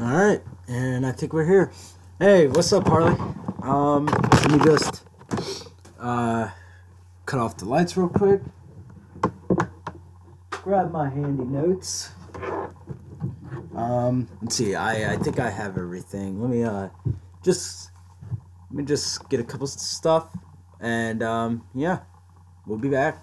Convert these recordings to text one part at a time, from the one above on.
Alright, and I think we're here. Hey, what's up, Harley? Let me just cut off the lights real quick. Grab my handy notes. Let's see, I think I have everything. Let me just get a couple stuff, and yeah, we'll be back.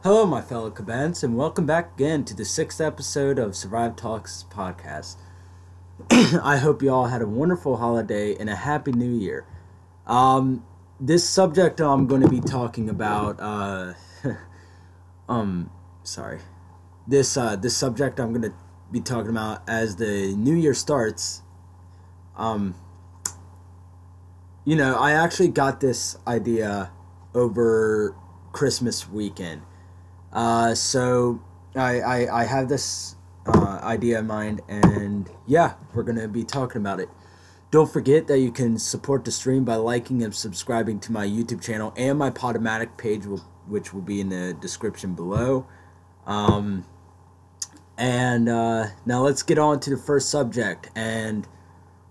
Hello, my fellow Cabans, and welcome back again to the 6th episode of Survive Talks podcast. I hope you all had a wonderful holiday and a happy new year. This subject I'm going to be talking about, this subject I'm going to be talking about as the new year starts. I actually got this idea over Christmas weekend. So I have this idea in mind, and yeah, we're gonna be talking about it. Don't forget that you can support the stream by liking and subscribing to my YouTube channel and my Podomatic page, which will be in the description below. Now let's get on to the first subject. And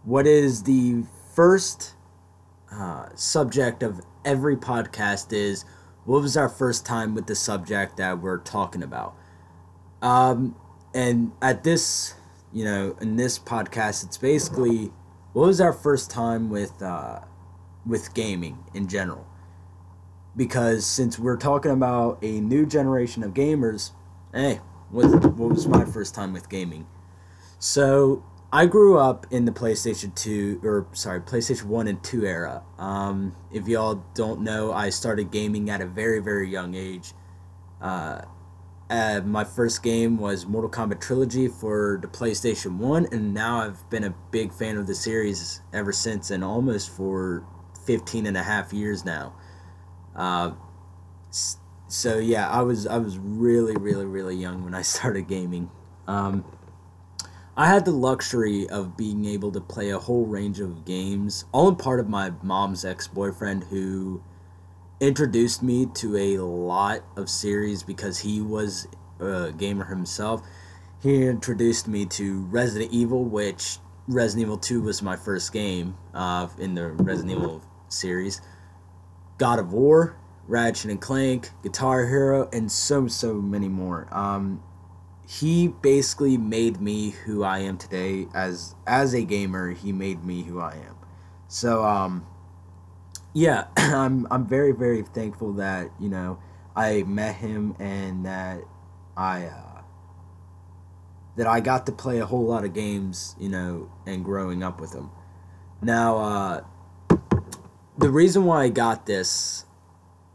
what is the first subject of every podcast is, what was our first time with the subject that we're talking about? And at this, in this podcast, it's basically, what was our first time with gaming in general? Because since we're talking about a new generation of gamers, hey, what was my first time with gaming? So I grew up in the PlayStation 1 and 2 era. If y'all don't know, I started gaming at a very, very young age. My first game was Mortal Kombat Trilogy for the PlayStation 1, and now I've been a big fan of the series ever since, and almost for 15 and a half years now. So yeah, I was really, really, really young when I started gaming. I had the luxury of being able to play a whole range of games, all in part of my mom's ex-boyfriend, who introduced me to a lot of series because he was a gamer himself. He introduced me to Resident Evil, which Resident Evil 2 was my first game in the Resident Evil series. God of War, Ratchet and Clank, Guitar Hero, and so many more. He basically made me who I am today. As a gamer, he made me who I am. So yeah, I'm very, very thankful that I met him, and that I got to play a whole lot of games, and growing up with him. Now, the reason why I got this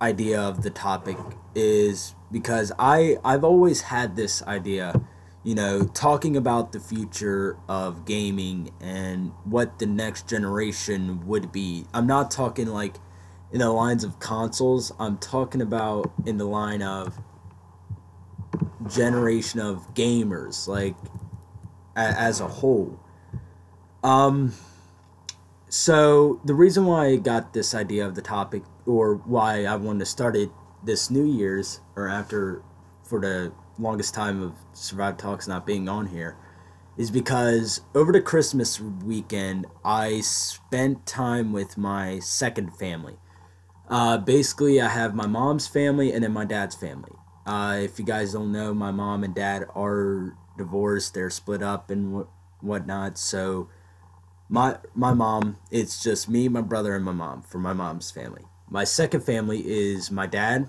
idea of the topic is because I've always had this idea, talking about the future of gaming and what the next generation would be. I'm not talking like in the lines of consoles. I'm talking about in the line of generation of gamers, like as a whole. So the reason why I got this idea of the topic, or why I wanted to start it this New Year's, or after, for the longest time of Survive Talks not being on here, is because over the Christmas weekend, I spent time with my second family. Basically, I have my mom's family and then my dad's family. If you guys don't know, my mom and dad are divorced. They're split up and whatnot. So my mom, it's just me, my brother, and my mom for my mom's family. My second family is my dad,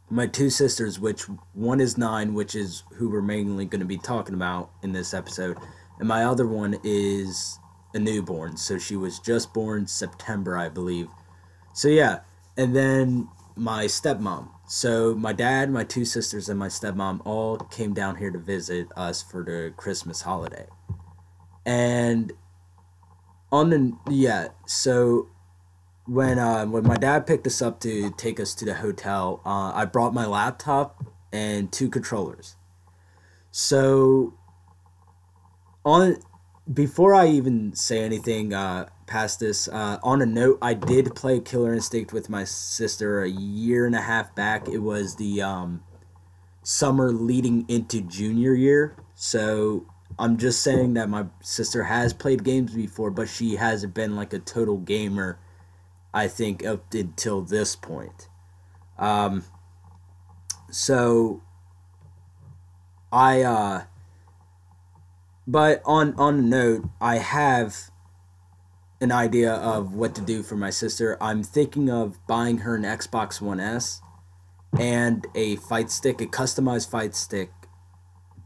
my two sisters, which one is 9, which is who we're mainly going to be talking about in this episode, and my other one is a newborn. So she was just born September, I believe. So yeah, and then my stepmom. So my dad, my two sisters, and my stepmom all came down here to visit us for the Christmas holiday. And so when my dad picked us up to take us to the hotel, I brought my laptop and 2 controllers. So on before I even say anything past this, on a note, I did play Killer Instinct with my sister a year and a half back. It was the summer leading into junior year. So I'm just saying that my sister has played games before, but she hasn't been like a total gamer, I think, up until this point. So I but on a note, I have an idea of what to do for my sister. I'm thinking of buying her an Xbox One S and a fight stick, a customized fight stick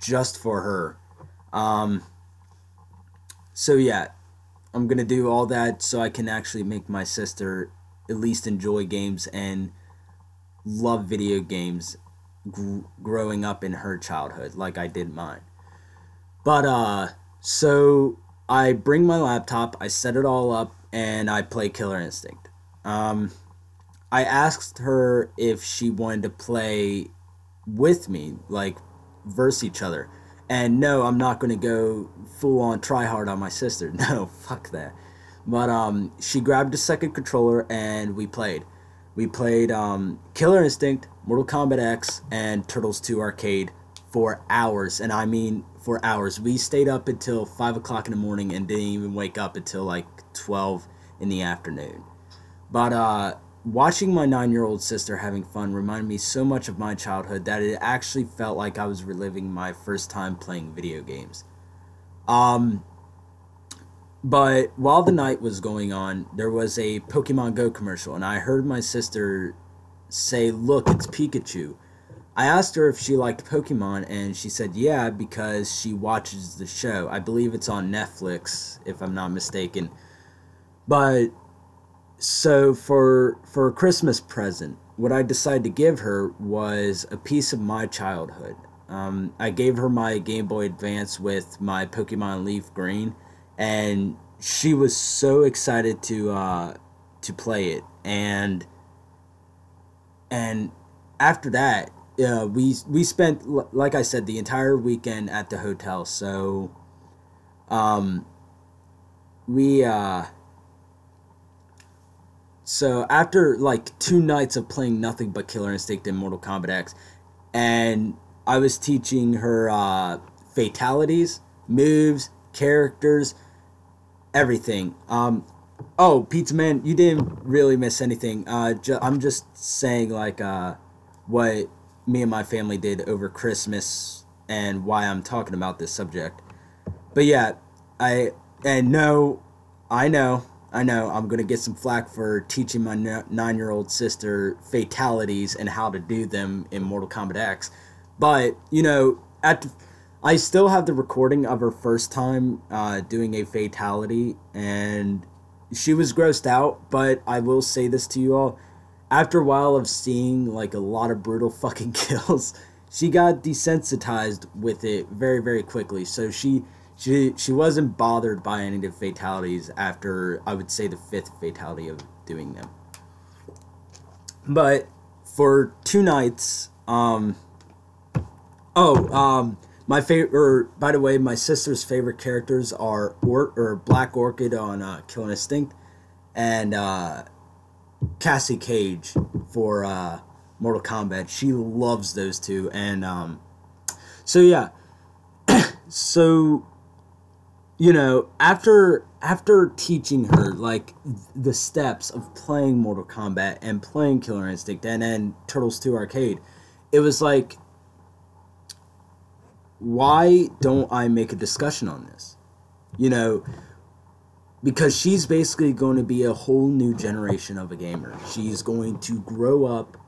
just for her. So yeah, I'm gonna do all that so I can actually make my sister at least enjoy games and love video games growing up in her childhood like I did mine. But so I bring my laptop, I set it all up, and I play Killer Instinct. I asked her if she wanted to play with me, like verse each other. And no, I'm not going to go full on try hard on my sister. No, fuck that. But she grabbed a second controller and we played. We played Killer Instinct, Mortal Kombat X, and Turtles 2 Arcade for hours. And I mean for hours. We stayed up until 5 o'clock in the morning and didn't even wake up until like 12 in the afternoon. But watching my 9-year-old sister having fun reminded me so much of my childhood that it actually felt like I was reliving my first time playing video games. But while the night was going on, there was a Pokemon Go commercial, and I heard my sister say, "Look, it's Pikachu." I asked her if she liked Pokemon, and she said yeah, because she watches the show. I believe it's on Netflix, if I'm not mistaken. But so for a Christmas present, what I decided to give her was a piece of my childhood. I gave her my Game Boy Advance with my Pokemon Leaf Green, and she was so excited to play it. And after that, we spent, like I said, the entire weekend at the hotel. So we so after like 2 nights of playing nothing but Killer Instinct and Mortal Kombat X, and I was teaching her fatalities, moves, characters, everything. Oh, Pizza Man, you didn't really miss anything. I'm just saying like what me and my family did over Christmas and why I'm talking about this subject. But yeah, I know I'm going to get some flack for teaching my 9-year-old sister fatalities and how to do them in Mortal Kombat X. But, I still have the recording of her first time doing a fatality, and she was grossed out, but I will say this to you all. After a while of seeing, like, a lot of brutal fucking kills, she got desensitized with it very, very quickly. So she wasn't bothered by any of the fatalities after, I would say, the 5th fatality of doing them. But for 2 nights, my favorite, by the way, my sister's favorite characters are Black Orchid on Killer Instinct, and Cassie Cage for Mortal Kombat. She loves those two, and so yeah, so after teaching her like the steps of playing Mortal Kombat and playing Killer Instinct and then Turtles 2 Arcade, it was like, why don't I make a discussion on this? Because she's basically going to be a whole new generation of a gamer. She's going to grow up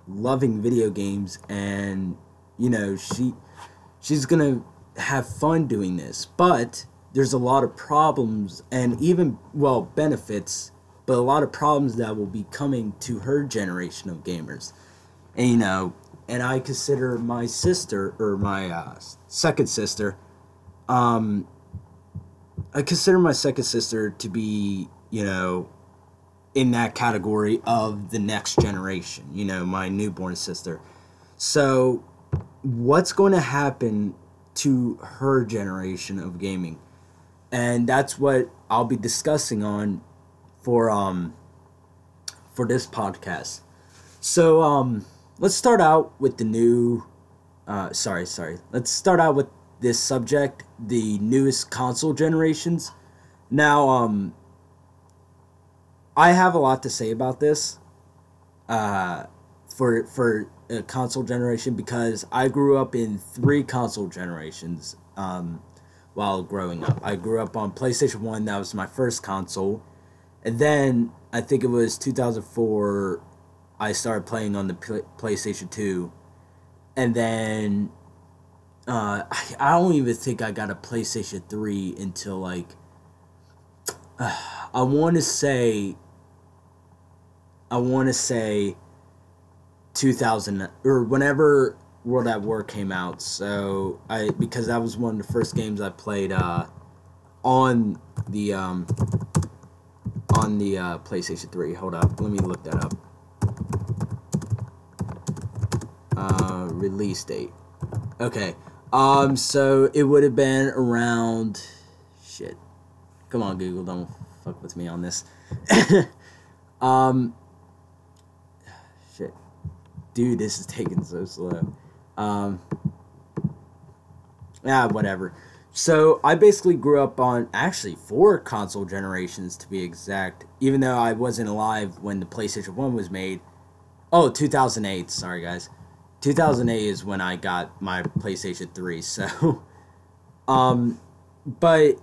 loving video games, and she's going to have fun doing this. But there's a lot of problems and even, benefits, but a lot of problems that will be coming to her generation of gamers. And, and I consider my sister, or my second sister, to be, in that category of the next generation, my newborn sister. So what's going to happen to her generation of gaming? And that's what I'll be discussing on for this podcast. So let's start out with the new let's start out with this subject, the newest console generations. Now I have a lot to say about this for a console generation, because I grew up in 3 console generations while growing up. I grew up on PlayStation 1, that was my first console. And then, I think it was 2004, I started playing on the PlayStation 2. And then, I don't even think I got a PlayStation 3 until, like, I want to say 2000, or whenever World at War came out. So because that was one of the first games I played on the PlayStation 3. Hold up, let me look that up. Release date. Okay. So it would have been around, shit. Come on, Google, don't fuck with me on this. Shit. Dude, this is taking so slow. Whatever. So I basically grew up on actually 4 console generations, to be exact, even though I wasn't alive when the PlayStation 1 was made. Oh, 2008. Sorry, guys. 2008 is when I got my PlayStation 3. So, but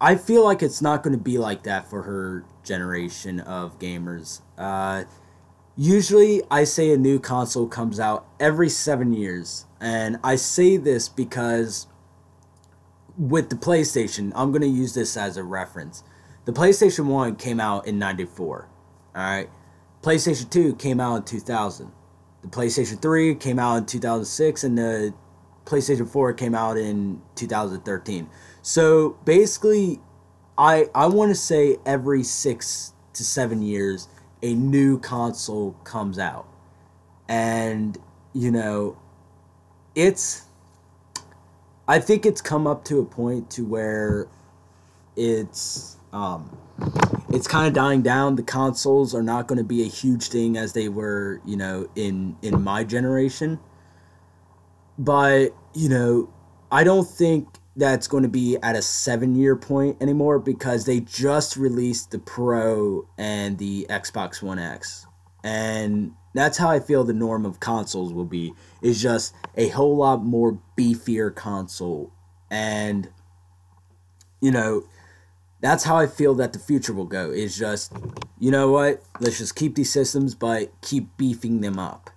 I feel like it's not going to be like that for her generation of gamers. Usually, I say a new console comes out every 7 years. And I say this because with the PlayStation, I'm going to use this as a reference. The PlayStation 1 came out in 94. Alright? PlayStation 2 came out in 2000. The PlayStation 3 came out in 2006. And the PlayStation 4 came out in 2013. So, basically, I want to say every 6 to 7 years, a new console comes out. And, I think it's come up to a point to where it's kind of dying down. The consoles are not going to be a huge thing as they were, in my generation. But, I don't think that's going to be at a 7-year point anymore, because they just released the Pro and the Xbox One X. And that's how I feel the norm of consoles will be, is just a whole lot more beefier console. And, that's how I feel that the future will go, is just, you know what, let's just keep these systems, but keep beefing them up.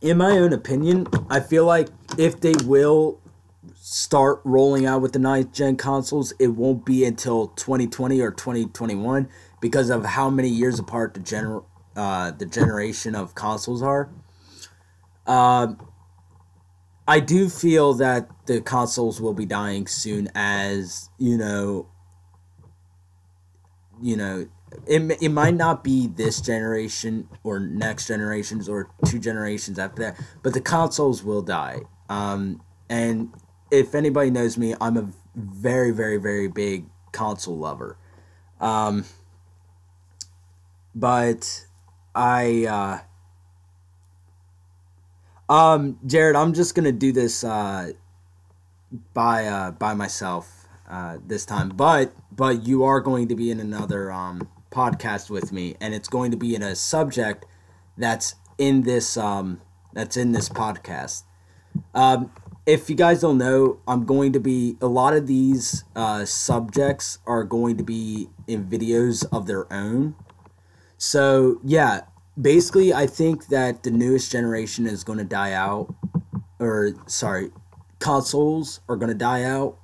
In my own opinion, I feel like if they will start rolling out with the 9th gen consoles, it won't be until 2020 or 2021, because of how many years apart the generation of consoles are. I do feel that the consoles will be dying soon, as it might not be this generation or next generations or 2 generations after that, but the consoles will die. And if anybody knows me, I'm a very, very, very big console lover. But Jared, I'm just gonna do this by myself this time, but you are going to be in another podcast with me, and it's going to be in a subject that's in this podcast. If you guys don't know, I'm going to be a lot of these subjects are going to be in videos of their own. So yeah, basically, I think that the newest generation is going to die out, or sorry, consoles are going to die out.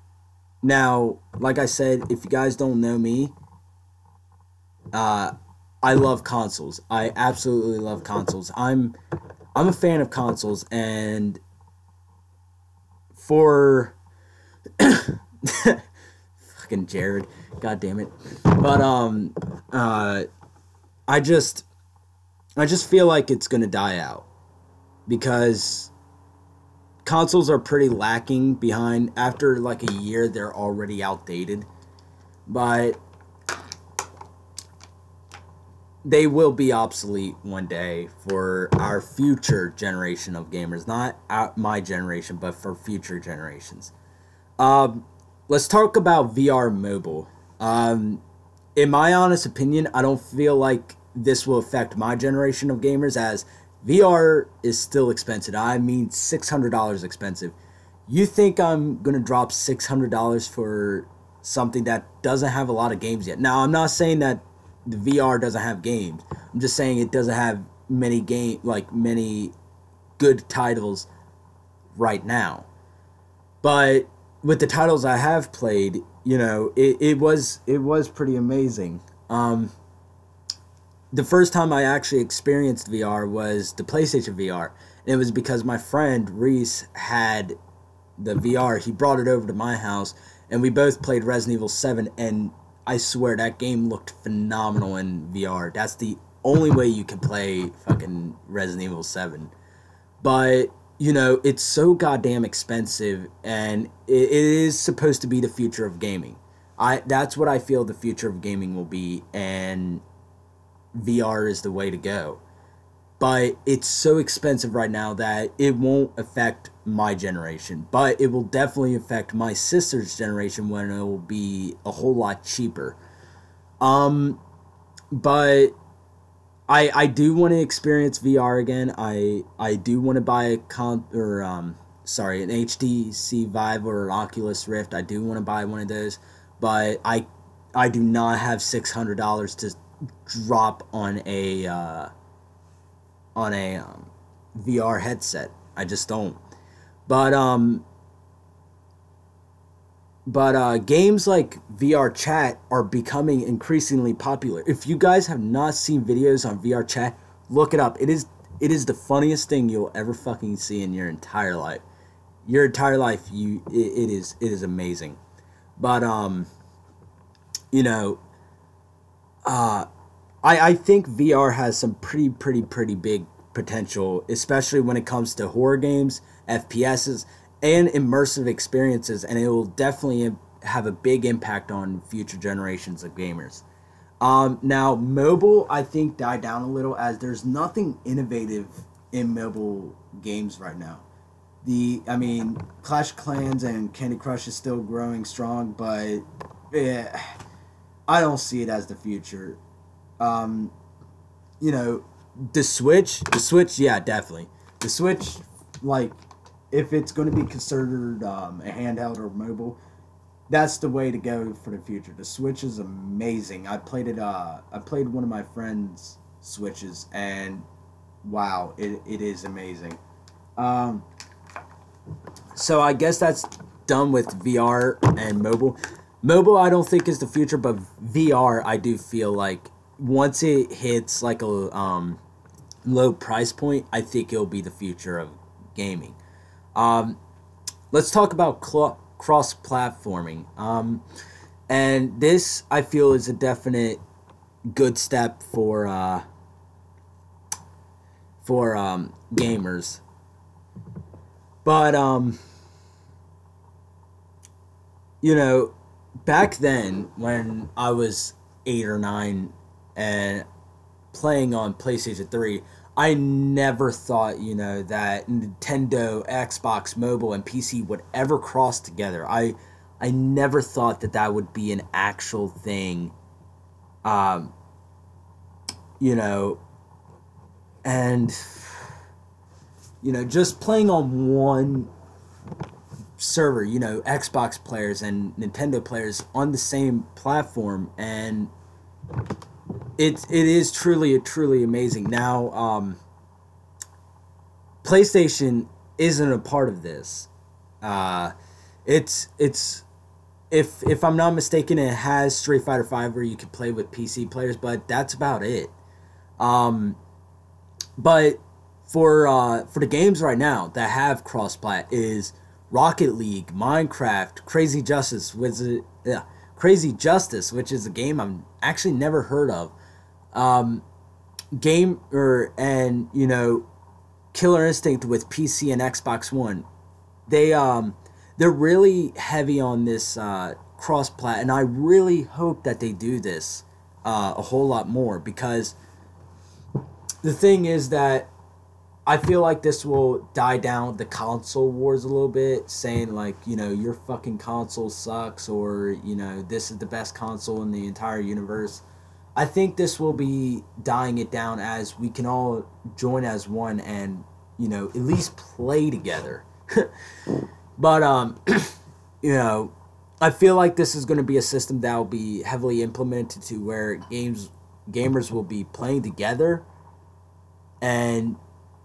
Now, like I said, if you guys don't know me, I love consoles. I absolutely love consoles. I'm a fan of consoles, and for fucking Jared, god damn it. But I just feel like it's gonna die out because consoles are pretty lacking behind. After like a year, they're already outdated, but they will be obsolete one day for our future generation of gamers. Not my generation, but for future generations. Let's talk about VR mobile. In my honest opinion, I don't feel like this will affect my generation of gamers, as VR is still expensive. I mean, $600 expensive. You think I'm going to drop $600 for something that doesn't have a lot of games yet? Now, I'm not saying that the VR doesn't have games. I'm just saying it doesn't have many many good titles right now. But with the titles I have played, it was pretty amazing. The first time I actually experienced VR was the PlayStation VR. And it was because my friend Reese had the VR. He brought it over to my house, and we both played Resident Evil 7, and I swear that game looked phenomenal in VR. That's the only way you can play fucking Resident Evil 7. But, it's so goddamn expensive, and it is supposed to be the future of gaming. That's what I feel the future of gaming will be, and VR is the way to go. But it's so expensive right now that it won't affect my generation. But it will definitely affect my sister's generation when it will be a whole lot cheaper. But I do want to experience VR again. I do want to buy an HTC Vive or an Oculus Rift. I do want to buy one of those. But I do not have $600 to drop on a VR headset. I just don't. But games like VR Chat are becoming increasingly popular. If you guys have not seen videos on VR Chat, look it up. It is the funniest thing you'll ever fucking see in your entire life. Your entire life, it is amazing. But I think VR has some pretty big potential, especially when it comes to horror games, FPSs, and immersive experiences, and it will definitely have a big impact on future generations of gamers. Now, mobile, I think, died down a little, as there's nothing innovative in mobile games right now. Clash of Clans and Candy Crush is still growing strong, but I don't see it as the future. The Switch, yeah, definitely. The Switch, if it's going to be considered a handheld or mobile, that's the way to go for the future. The Switch is amazing. I played it. I played one of my friend's Switches, and wow, it is amazing. So I guess that's done with VR and mobile. Mobile, I don't think is the future, but VR, I do feel like once it hits like a low price point, I think it'll be the future of gaming. Let's talk about cross-platforming. And this, I feel, is a definite good step for gamers. But back then when I was 8 or 9 and playing on PlayStation 3, I never thought, that Nintendo, Xbox, mobile, and PC would ever cross together. I never thought that that would be an actual thing. Um, you know, and just playing on one server, Xbox players and Nintendo players on the same platform, and it is truly amazing. Now, PlayStation isn't a part of this. It's if I'm not mistaken, it has Street Fighter V where you can play with PC players, but that's about it. Um, but for the games right now that have cross-plat is Rocket League, Minecraft, Crazy Justice, which is a game I'm actually never heard of. Um, and Killer Instinct with PC and Xbox One. They're really heavy on this cross plat, and I really hope that they do this a whole lot more, because the thing is that I feel like this will die down the console wars a little bit, saying like, your fucking console sucks, or, this is the best console in the entire universe. I think this will be dying it down as we can all join as one and, at least play together. But, I feel like this is going to be a system that will be heavily implemented to where gamers will be playing together, and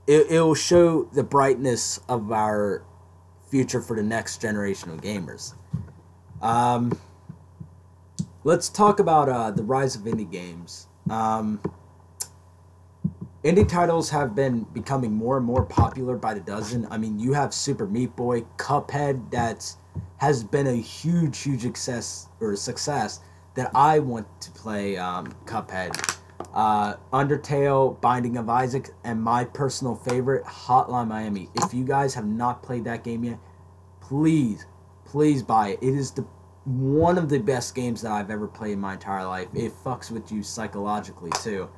it will show the brightness of our future for the next generation of gamers. Let's talk about the rise of indie games. Indie titles have been becoming more and more popular by the dozen. I mean, you have Super Meat Boy, Cuphead, has been a huge success that I want to play. Cuphead, Undertale, Binding of Isaac, and my personal favorite, Hotline Miami. If you guys have not played that game yet, please buy it. It is one of the best games that I've ever played in my entire life. It fucks with you psychologically too.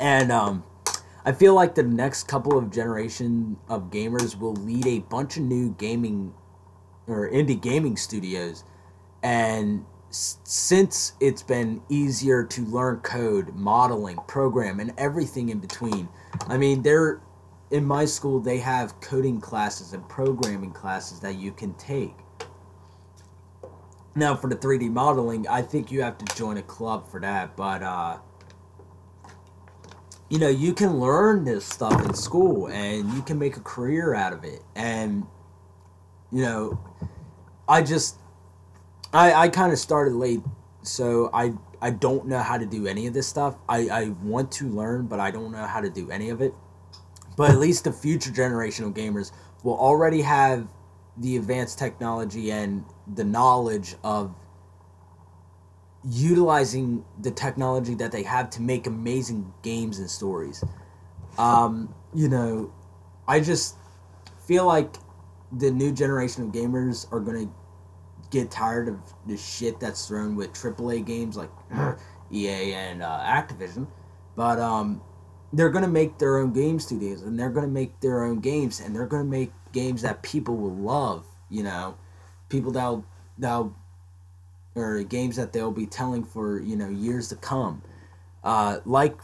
And I feel like the next couple of generation of gamers will lead a bunch of new gaming or indie gaming studios. And since it's been easier to learn code, modeling, program, and everything in between, I mean, in my school, they have coding classes and programming classes that you can take. Now, for the 3D modeling, I think you have to join a club for that, but you can learn this stuff in school, and you can make a career out of it. And, I kind of started late, so I don't know how to do any of this stuff. I want to learn, but I don't know how to do any of it. But at least the future generation of gamers will already have the advanced technology and the knowledge of utilizing the technology that they have to make amazing games and stories. I just feel like the new generation of gamers are going to get tired of the shit that's thrown with AAA games like EA and Activision. But they're going to make their own game studios, and they're going to make their own games, and they're going to make games that people will love, people that'll or games that they'll be telling for, years to come. Like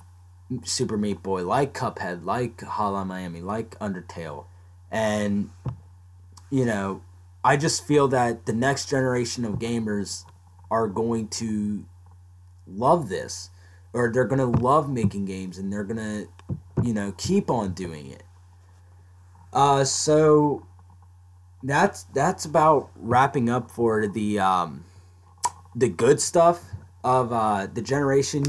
Super Meat Boy, like Cuphead, like Hotline Miami, like Undertale. And, I just feel that the next generation of gamers are going to love this, or they're going to love making games, and they're going to, keep on doing it. So that's about wrapping up for the good stuff of the generation.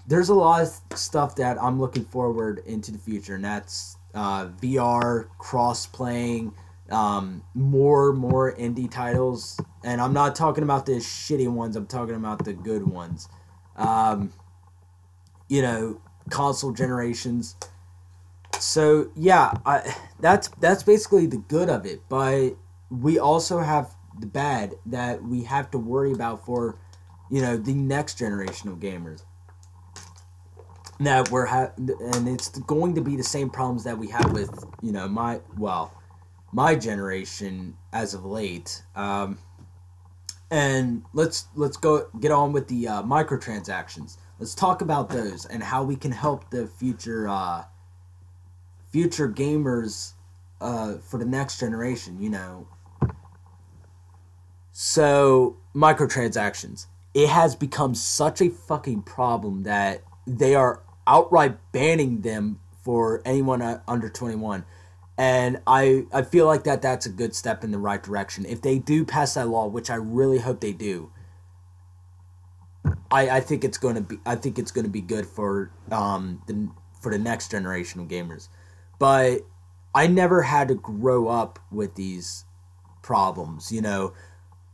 There's a lot of stuff that I'm looking forward into the future, and that's VR, cross-playing, more indie titles. And I'm not talking about the shitty ones, I'm talking about the good ones. Console generations. So, yeah, that's basically the good of it, but we also have the bad that we have to worry about for, the next generation of gamers. that and it's going to be the same problems that we have with my generation as of late. And let's go get on with the microtransactions. Let's talk about those and how we can help the future gamers for the next generation. So microtransactions. It has become such a fucking problem that they are outright banning them for anyone under 21. And I feel like that's a good step in the right direction. If they do pass that law, which I really hope they do, I think it's going to be good for the next generation of gamers. But I never had to grow up with these problems,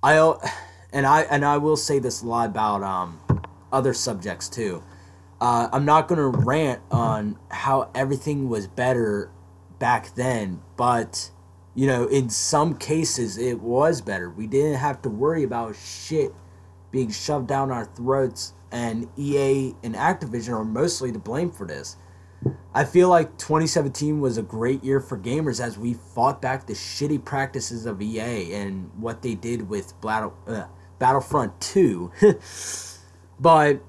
I will say this a lot about other subjects too. I'm not going to rant on how everything was better back then, but in some cases it was better. We didn't have to worry about shit being shoved down our throats, and EA and Activision are mostly to blame for this. I feel like 2017 was a great year for gamers as we fought back the shitty practices of EA and what they did with Battlefront 2. But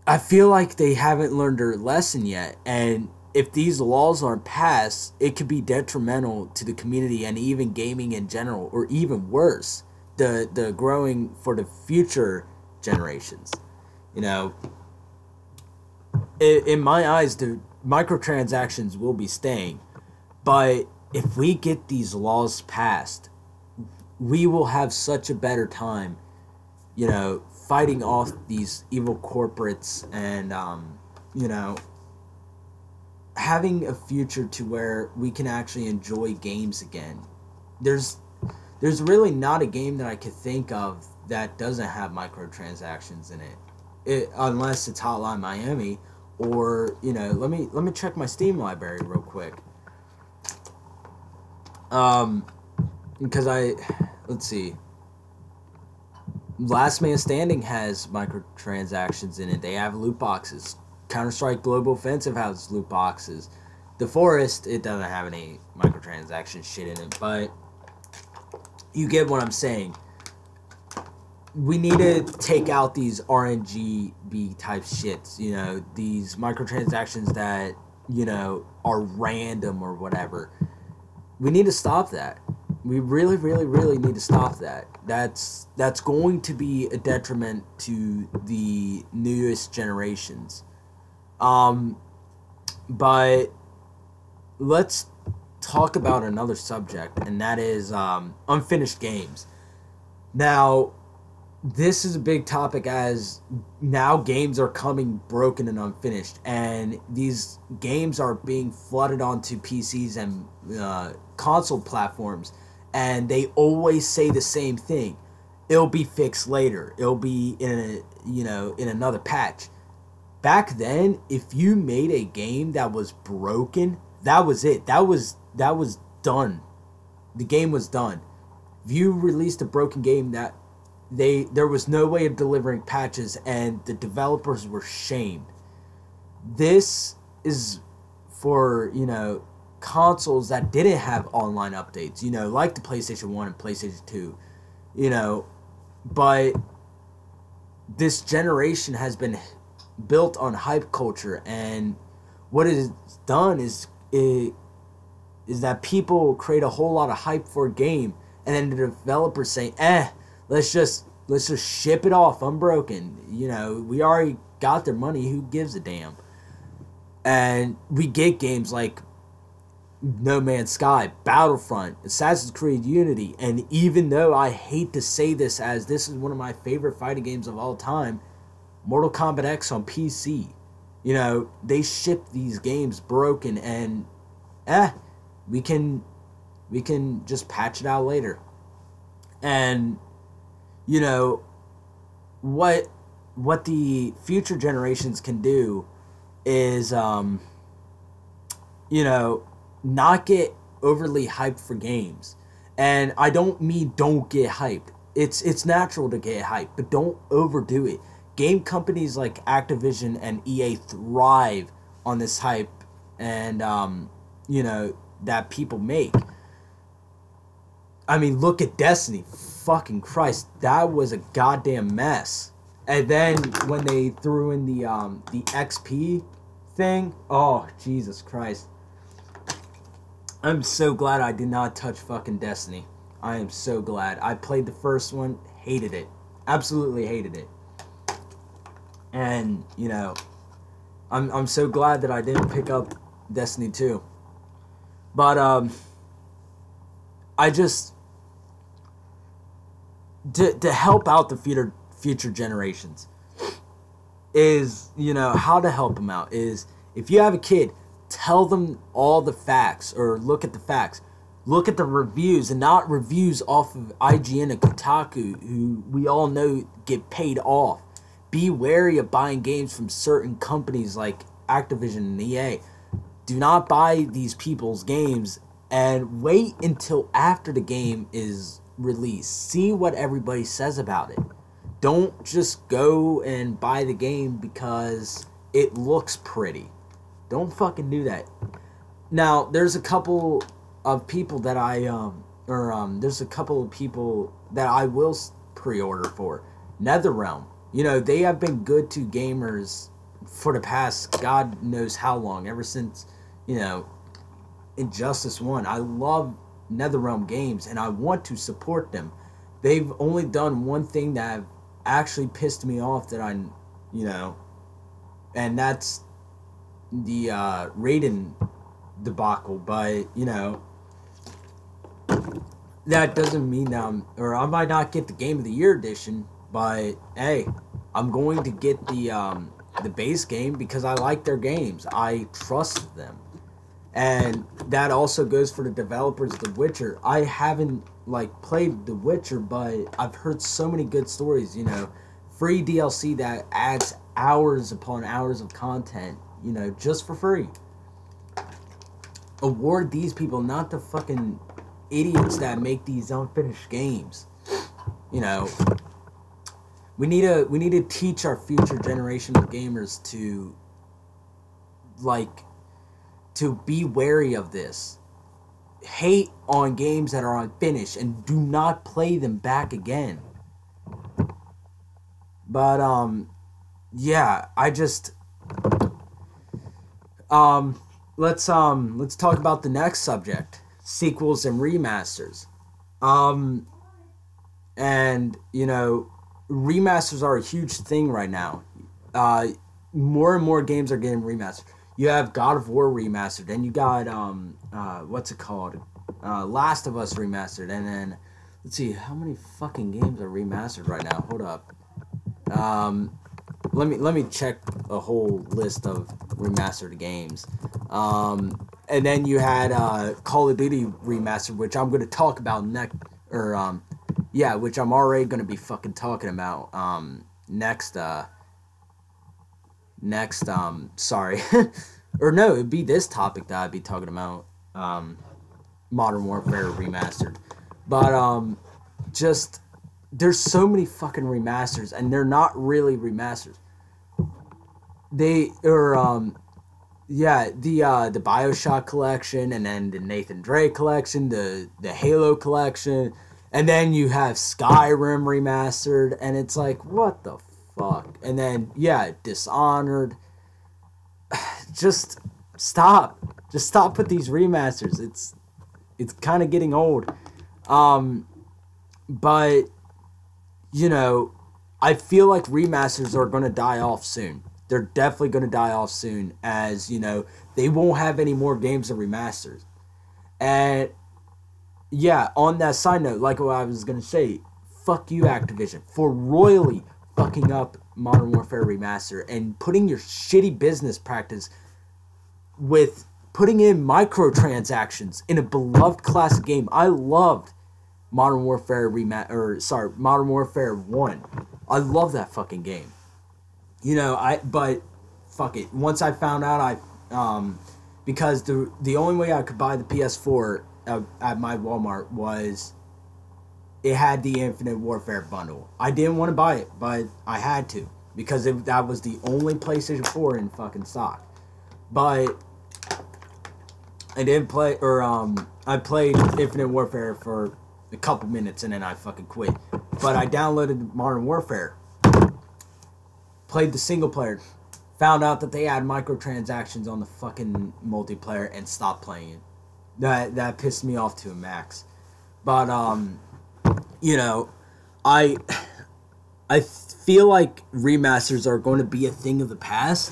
I feel like they haven't learned their lesson yet, and if these laws aren't passed, it could be detrimental to the community and even gaming in general, or even worse, the growing for the future generations. In my eyes, the microtransactions will be staying, but if we get these laws passed, we will have such a better time, fighting off these evil corporates and, having a future to where we can actually enjoy games again. There's really not a game that I could think of that doesn't have microtransactions in it, unless it's Hotline Miami, or let me check my Steam library real quick. Because let's see. Last Man Standing has microtransactions in it. They have loot boxes. Counter-Strike Global Offensive has loot boxes. The Forest, it doesn't have any microtransaction shit in it, but you get what I'm saying. We need to take out these RNGB type shits, these microtransactions that, are random or whatever. We need to stop that. We really, really, really need to stop that. That's going to be a detriment to the newest generations. But let's talk about another subject, and that is unfinished games. Now, this is a big topic as now games are coming broken and unfinished, and these games are being flooded onto PCs and console platforms, and they always say the same thing: it'll be fixed later. It'll be in another patch. Back then, if you made a game that was broken, that was it. That was done. The game was done. If you released a broken game, there was no way of delivering patches, and the developers were shamed. This is for, consoles that didn't have online updates, like the PlayStation 1 and PlayStation 2, but this generation has been built on hype culture, and what it has done is that people create a whole lot of hype for a game, and then the developers say, let's just ship it off unbroken. We already got their money, who gives a damn? And we get games like No Man's Sky, Battlefront, Assassin's Creed Unity, and even though I hate to say this as this is one of my favorite fighting games of all time, Mortal Kombat X on PC. They ship these games broken, and we can just patch it out later. And what the future generations can do is not get overly hyped for games. And I don't mean don't get hyped. It's natural to get hyped, but don't overdo it. game companies like Activision and EA thrive on this hype and that people make. I mean, look at Destiny. Fucking Christ, that was a goddamn mess. And then when they threw in the XP thing, oh Jesus Christ. I'm so glad I did not touch fucking Destiny. I am so glad. I played the first one, hated it. Absolutely hated it. And, I'm so glad that I didn't pick up Destiny 2. But I just to help out the future generations is, how to help them out is if you have a kid, tell them all the facts or look at the facts. Look at the reviews and not reviews off of IGN and Kotaku, who we all know get paid off. Be wary of buying games from certain companies like Activision and EA. Do not buy these people's games and wait until after the game is released. See what everybody says about it. Don't just go and buy the game because it looks pretty. Don't fucking do that. Now, there's a couple of people that there's a couple of people that I will pre-order for. NetherRealm. They have been good to gamers for the past God knows how long. Ever since, Injustice 1. I love NetherRealm games and I want to support them. They've only done one thing that actually pissed me off that and that's the Raiden debacle, but that doesn't mean that I might not get the Game of the Year edition, but hey, I'm going to get the base game because I like their games. I trust them. And that also goes for the developers of The Witcher. I haven't played The Witcher, but I've heard so many good stories, free DLC that adds hours upon hours of content, just for free. Award these people, not the fucking idiots that make these unfinished games. We need to teach our future generation of gamers to be wary of this. Hate on games that are unfinished and do not play them back again. But yeah, I just let's talk about the next subject, sequels and remasters. And remasters are a huge thing right now. More and more games are getting remastered. You have God of War remastered, and you got what's it called? Last of Us remastered, and then let's see how many fucking games are remastered right now. Hold up. Let me check a whole list of remastered games. And then you had Call of Duty remastered, which I'm going to talk about next, which I'm already going to be fucking talking about next. Sorry. Or no, it'd be this topic that I'd be talking about, Modern Warfare Remastered. But, there's so many fucking remasters, and they're not really remasters. They are, the BioShock collection, and then the Nathan Drake collection, the Halo collection, and then you have Skyrim remastered, and it's like, what the fuck? And then, Dishonored. Just stop with these remasters. It's kind of getting old. But I feel like remasters are going to die off soon. They're definitely going to die off soon, as they won't have any more games of remasters. And on that side note, like what I was going to say, fuck you, Activision, for royally fucking up Modern Warfare Remastered and putting your shitty business practice with putting in microtransactions in a beloved classic game. I loved Modern Warfare Modern Warfare 1. I love that fucking game. But fuck it. Once I found out, because the only way I could buy the PS4 at my Walmart was it had the Infinite Warfare bundle. I didn't want to buy it, but I had to. because that was the only PlayStation 4 in fucking stock. But I didn't play, or I played Infinite Warfare for a couple minutes and then I fucking quit. But I downloaded Modern Warfare, played the single player, found out that they had microtransactions on the fucking multiplayer and stopped playing it. That pissed me off to a max. But you know, I feel like remasters are going to be a thing of the past.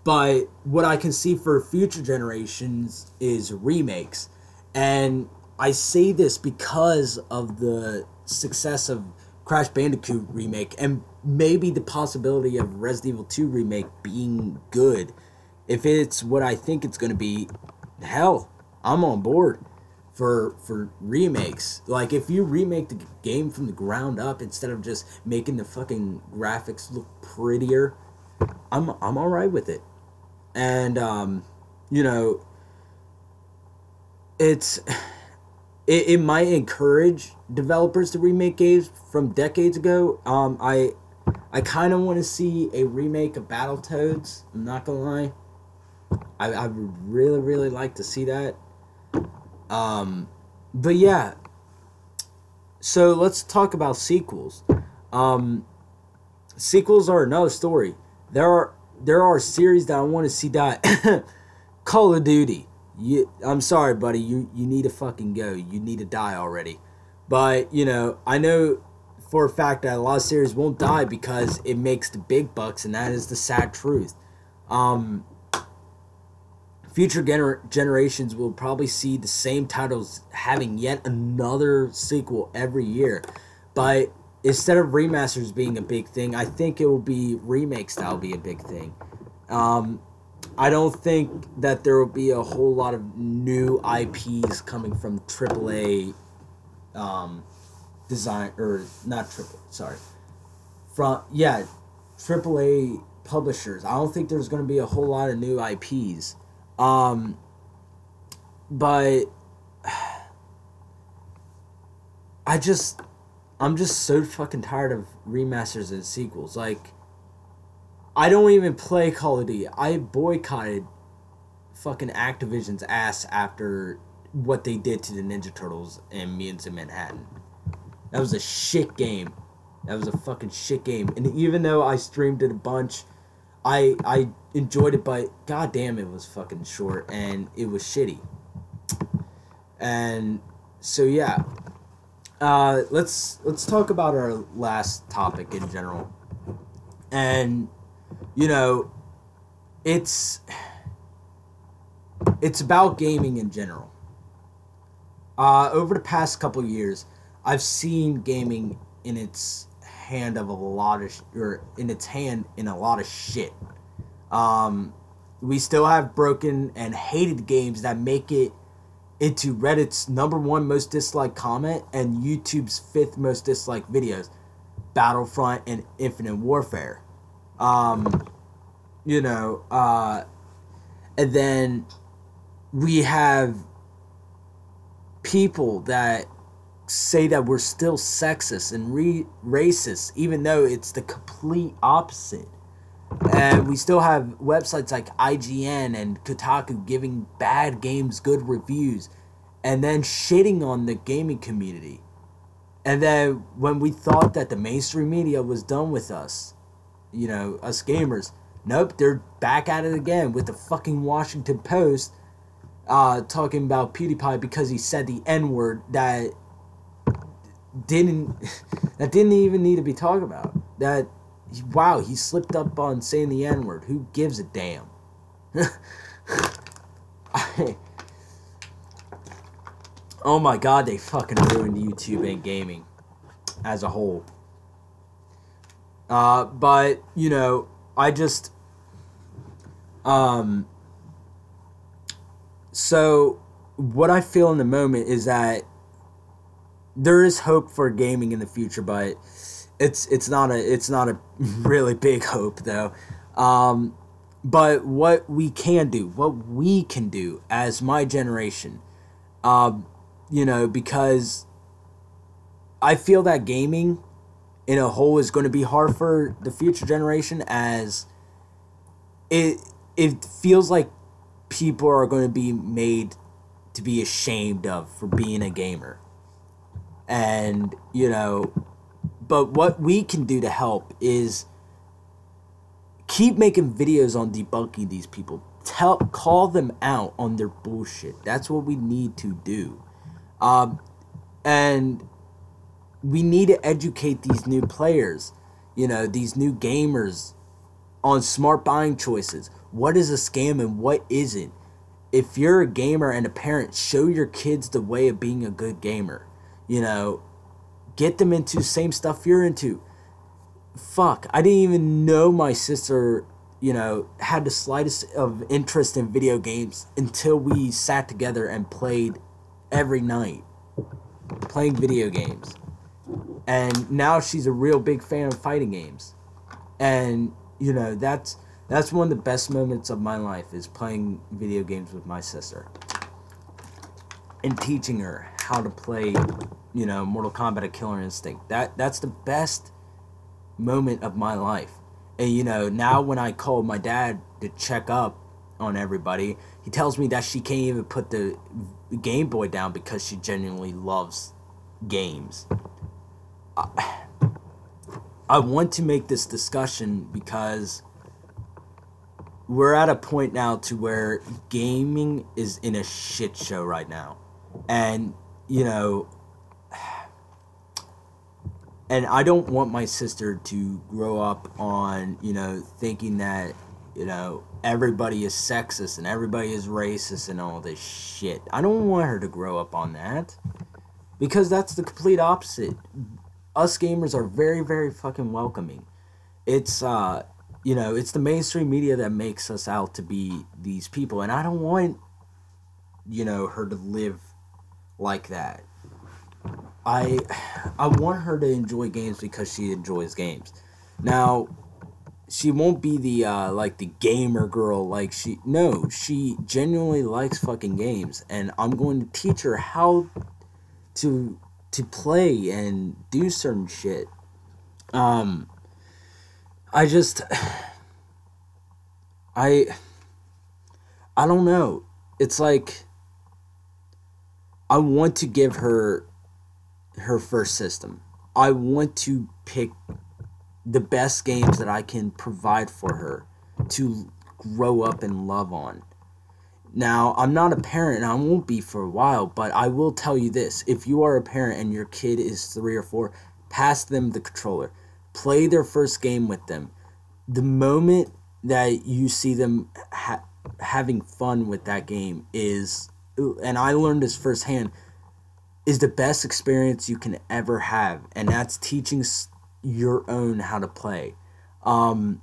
But what I can see for future generations is remakes. And I say this because of the success of Crash Bandicoot remake and maybe the possibility of Resident Evil 2 remake being good. If it's what I think it's going to be, hell, I'm on board for remakes. Like, if you remake the game from the ground up instead of just making the fucking graphics look prettier, I'm all right with it. And you know, it might encourage developers to remake games from decades ago. I kind of want to see a remake of Battletoads. I'm not gonna lie. I would really like to see that. But yeah. So let's talk about sequels. Sequels are another story. There are series that I want to see die. Call of Duty. I'm sorry, buddy. You need to fucking go. You need to die already. But, you know, I know for a fact that a lot of series won't die because it makes the big bucks, and that is the sad truth. Future generations will probably see the same titles having yet another sequel every year. But instead of remasters being a big thing, I think it will be remakes that will be a big thing. I don't think that there will be a whole lot of new IPs coming from AAA design, or not triple, sorry. AAA publishers. I don't think there's going to be a whole lot of new IPs. But I'm just so fucking tired of remasters and sequels. Like, I don't even play Call of Duty. I boycotted fucking Activision's ass after what they did to the Ninja Turtles and Mutants in Manhattan. That was a shit game. That was a fucking shit game. And even though I streamed it a bunch, I enjoyed it, but goddamn, it was fucking short and it was shitty. And so yeah, let's talk about our last topic in general. And you know, it's about gaming in general. Over the past couple years, I've seen gaming in its hand of a lot of in a lot of shit. We still have broken and hated games that make it into Reddit's #1 most disliked comment and YouTube's 5th most disliked videos, Battlefront and Infinite Warfare. You know, and then we have people that say that we're still sexist and racist, even though it's the complete opposite. And we still have websites like IGN and Kotaku giving bad games good reviews and then shitting on the gaming community. And then when we thought that the mainstream media was done with us, you know, us gamers, nope, they're back at it again with the fucking Washington Post talking about PewDiePie because he said the N-word that didn't even need to be talked about. That, wow, he slipped up on saying the N-word. Who gives a damn? Oh my god, they fucking ruined YouTube and gaming as a whole. But, you know, I just... So, what I feel in the moment is that there is hope for gaming in the future, but it's not a really big hope though. But what we can do as my generation, you know, because I feel that gaming in a whole is going to be hard for the future generation, as it feels like people are going to be made to be ashamed of for being a gamer. And, but what we can do to help is keep making videos on debunking these people. Call them out on their bullshit. That's what we need to do. And we need to educate these new players, these new gamers, on smart buying choices. What is a scam and what isn't? If you're a gamer and a parent, show your kids the way of being a good gamer. Get them into the same stuff you're into. Fuck, I didn't even know my sister, had the slightest of interest in video games until we sat together and played every night, playing video games. And now she's a real big fan of fighting games. And, that's one of the best moments of my life, is playing video games with my sister and teaching her how to play, Mortal Kombat or Killer Instinct. That's the best moment of my life. And, now when I call my dad to check up on everybody, he tells me that she can't even put the Game Boy down because she genuinely loves games. I want to make this discussion because we're at a point now to where gaming is in a shit show right now. And, and I don't want my sister to grow up on, thinking that, everybody is sexist and everybody is racist and all this shit. I don't want her to grow up on that, because that's the complete opposite. Us gamers are very, very fucking welcoming. It's, it's the mainstream media that makes us out to be these people, and I don't want, her to live like that. I want her to enjoy games because she enjoys games. Now, she won't be the the gamer girl she genuinely likes fucking games, and I'm going to teach her how to play and do certain shit. I don't know. It's like I want to give her first system. I want to pick the best games that I can provide for her to grow up and love on. Now, I'm not a parent, and I won't be for a while, but I will tell you this. If you are a parent and your kid is 3 or 4, pass them the controller. Play their first game with them. The moment that you see them having fun with that game is, and I learned this firsthand, is the best experience you can ever have, and that's teaching your own how to play. And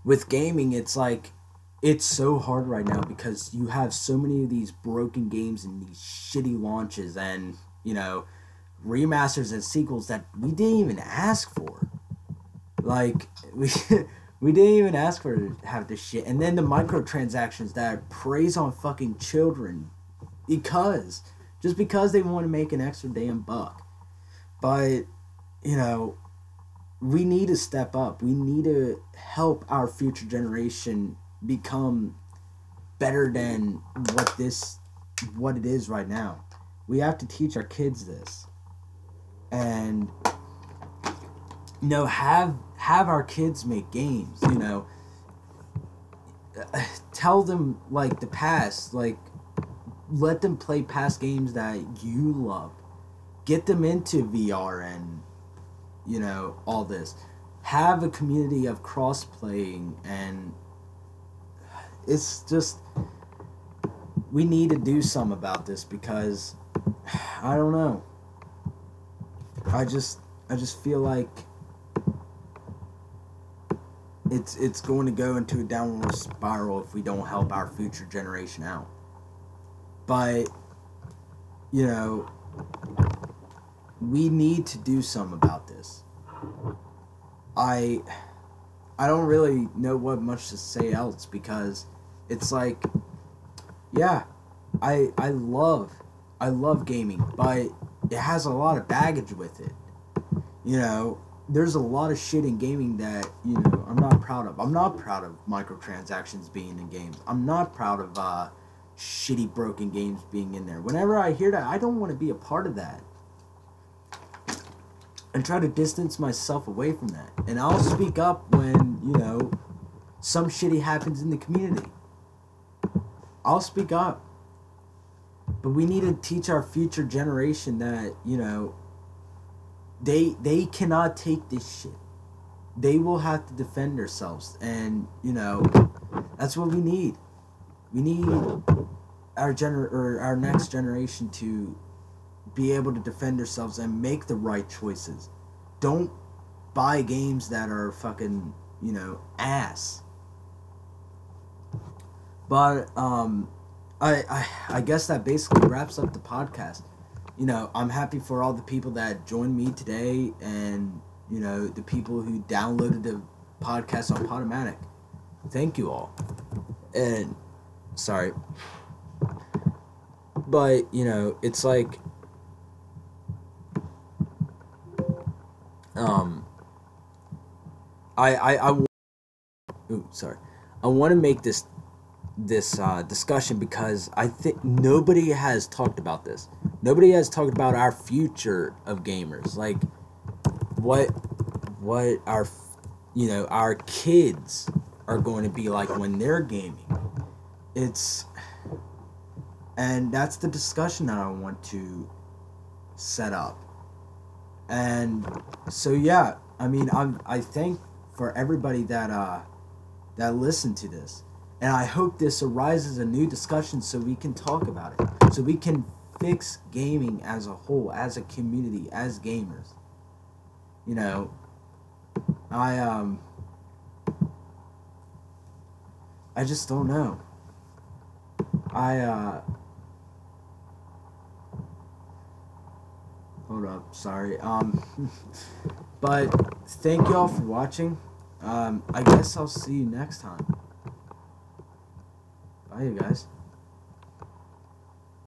with gaming, it's like, it's so hard right now because you have so many of these broken games and these shitty launches and, remasters and sequels that we didn't even ask for. Like, we didn't even ask for to have this shit. And then the microtransactions that preys on fucking children just because they want to make an extra damn buck. But, we need to step up. We need to help our future generation become better than what it is right now. We have to teach our kids this. And, have our kids make games, tell them, the past, let them play past games that you loved. Get them into VR and, all this. Have a community of cross-playing, and it's just, we need to do something about this because, I don't know. I just feel like it's going to go into a downward spiral if we don't help our future generation out. But, we need to do something about this. I don't really know what much to say else, because it's like, yeah, I love gaming, but it has a lot of baggage with it. You know, there's a lot of shit in gaming that, you know, I'm not proud of. I'm not proud of microtransactions being in games. I'm not proud of shitty broken games being in there. Whenever I hear that, I don't want to be a part of that. And try to distance myself away from that. And I'll speak up when, you know, some shitty happens in the community. I'll speak up. But we need to teach our future generation that, you know, they cannot take this shit. They will have to defend themselves. And, you know, that's what we need. We need our next generation to be able to defend themselves and make the right choices. Don't buy games that are fucking, you know, ass. But I guess that basically wraps up the podcast. You know, I'm happy for all the people that joined me today, and, you know, the people who downloaded the podcast on Podomatic. Thank you all. And sorry, but, you know, it's like I want to make this discussion because I think nobody has talked about this. Nobody has talked about our future of gamers. Like, what our, you know, our kids are going to be like when they're gaming. And that's the discussion that I want to set up. And so, yeah, I mean, I thank for everybody that listened to this. And I hope this arises a new discussion so we can talk about it. So we can fix gaming as a whole, as a community, as gamers. You know, I just don't know. Hold up, sorry. But thank y'all for watching. I guess I'll see you next time. Bye, you guys.